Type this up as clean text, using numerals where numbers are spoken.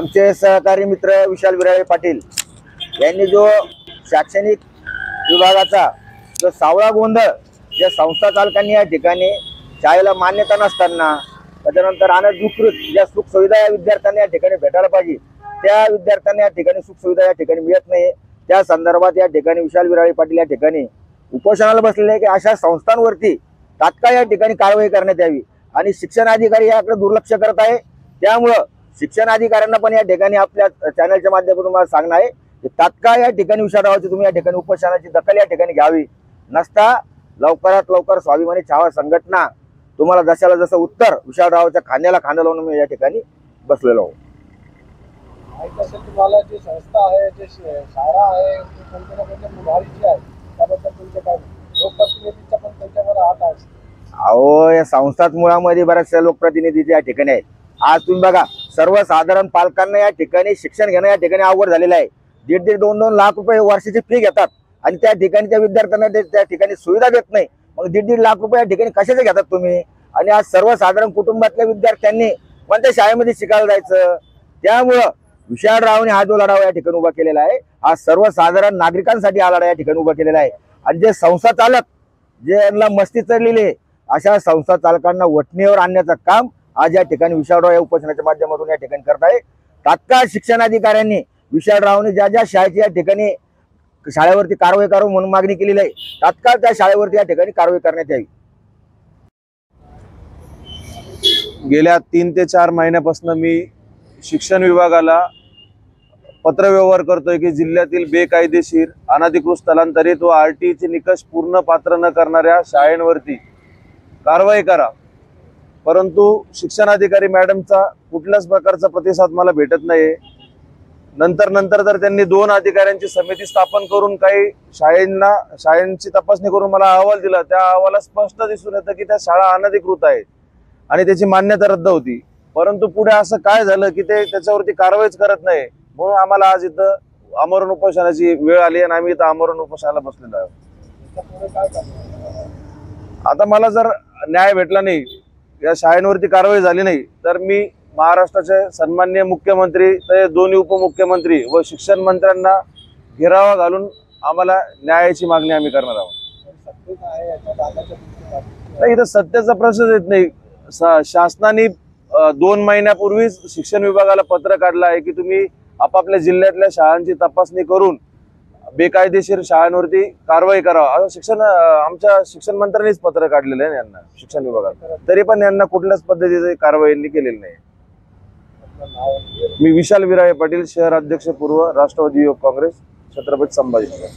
आमचे सहकारी मित्र विशाल विराळे पाटील यांनी जो शैक्षणिक विभागाचा जो सावळा गोंधळ ज्या संस्था चालकांनी या ठिकाणी शाळेला मान्यता नसताना त्यानंतर अनधिकृत ज्या सुख सुविधा या विद्यार्थ्यांना या ठिकाणी भेटायला पाहिजे त्या विद्यार्थ्यांना या ठिकाणी सुख सुविधा या ठिकाणी मिळत नाही, त्या संदर्भात या ठिकाणी विशाल विराळे पाटील या ठिकाणी उपोषणाला बसलेले आहे की अशा संस्थांवरती तात्काळ या ठिकाणी कारवाई करण्यात यावी आणि शिक्षण अधिकारी याकडे दुर्लक्ष करत आहे। त्यामुळं शिक्षण अधिकाऱ्यांना पण या ठिकाणी आपल्या चॅनलच्या माध्यमातून मला सांगणं आहे की तात्काळ या ठिकाणी विशालरावांची तुम्ही या ठिकाणी उपोषणाची दखल या ठिकाणी घ्यावी, नसता लवकरात लवकर स्वाभिमानी छावा संघटना तुम्हाला जशाला जसं उत्तर विशालरावांच्या खांद्याला खांदा लावून मी या ठिकाणी बसलेलो आहोत। तुम्हाला जी संस्था आहे जी शाळा आहे मुभारीची आहे त्याबद्दल तुमचे काय लोकप्रतिनिधीचा पण त्यांच्यावर हात आहे? अहो या संस्थात मुळामध्ये बऱ्याचशा लोकप्रतिनिधीचे या ठिकाणी आहेत। आज तुम्ही बघा सर्वसाधारण पालकांना या ठिकाणी शिक्षण घेणं या ठिकाणी अवघड झालेलं आहे। 1.5 ते 2 लाख रुपये वर्षाची फी घेतात आणि त्या ठिकाणी त्या विद्यार्थ्यांना त्या ठिकाणी सुविधा देत नाही। मग 1.5 लाख रुपये या ठिकाणी कशाचे घेतात तुम्ही? आणि आज सर्वसाधारण कुटुंबातल्या विद्यार्थ्यांनी कोणत्या शाळेमध्ये शिकायला जायचं? त्यामुळं विशालरावांनी हा जो लढा या ठिकाणी उभा केलेला आहे हा सर्वसाधारण नागरिकांसाठी हा लढा या ठिकाणी उभा केलेला आहे। आणि जे संस्था चालक जे यांना मस्ती चढलेली अशा संस्था चालकांना वठणीवर आणण्याचं काम आज या ठिकाणी विशालराव या उपोषणाच्या माध्यमातून या ठिकाणी करत आहे। तात्काळ शिक्षण अधिकाऱ्यांनी विशालरावांनी ज्या ज्या शाळेची या ठिकाणी शाळेवरती कारवाई करावी म्हणून मागणी केलेली आहे तात्काळ त्या शाळेवरती या ठिकाणी कारवाई करण्यात यावी। गेल्या 3 ते 4 महिन्यापासून मी शिक्षण विभागाला पत्रव्यवहार करतोय की जिल्ह्यातील बेकायदेशीर अनधिकृत स्थलांतरित व आरटीईचे निकष पूर्ण पात्र न करणाऱ्या शाळांवरती कारवाई करा, परंतु शिक्षणाधिकारी मॅडमचा कुठल्याच प्रकारचा प्रतिसाद मला भेटत नाही। नंतर जर त्यांनी 2 अधिकाऱ्यांची समिती स्थापन करून काही शाळांची तपासणी करून मला अहवाल दिला, त्या अहवालात स्पष्ट दिसून येतं की त्या शाळा अनधिकृत आहेत आणि त्याची मान्यता रद्द होती। परंतु पुढे असं काय झालं की ते त्याच्यावरती कारवाईच करत नाही, म्हणून आम्हाला आज इथं आमरण उपोषणाची वेळ आली आणि आम्ही इथं आमरण उपोषणाला बसलेलो आहोत। आता मला जर न्याय भेटला नाही, या शाळांवरती कारवाई झाली नाही, तर मी महाराष्ट्राचे सन्माननीय मुख्यमंत्री ते 2 उपमुख्यमंत्री व शिक्षण मंत्र्यांना घेरावा घालून आम्हाला न्यायाची मागणी आम्ही करणार आहोत। नाही, इथं सत्तेचा प्रश्नच येत नाही। शासनाने 2 महिन्यापूर्वीच शिक्षण विभागाला पत्र काढलं आहे की तुम्ही आपापल्या जिल्ह्यातल्या शाळांची तपासणी करून बेकायदेशीर शाळांवरती कारवाई करावा, असं आमच्या शिक्षण मंत्र्यांनीच पत्र काढलेलं आहे यांना शिक्षण विभागाला, तरी पण यांना कुठल्याच पद्धतीची कारवाई केलेली नाही। मी विशाल विराळे पाटील, शहर अध्यक्ष पूर्व, राष्ट्रवादी युवक काँग्रेस, छत्रपती संभाजीनगर।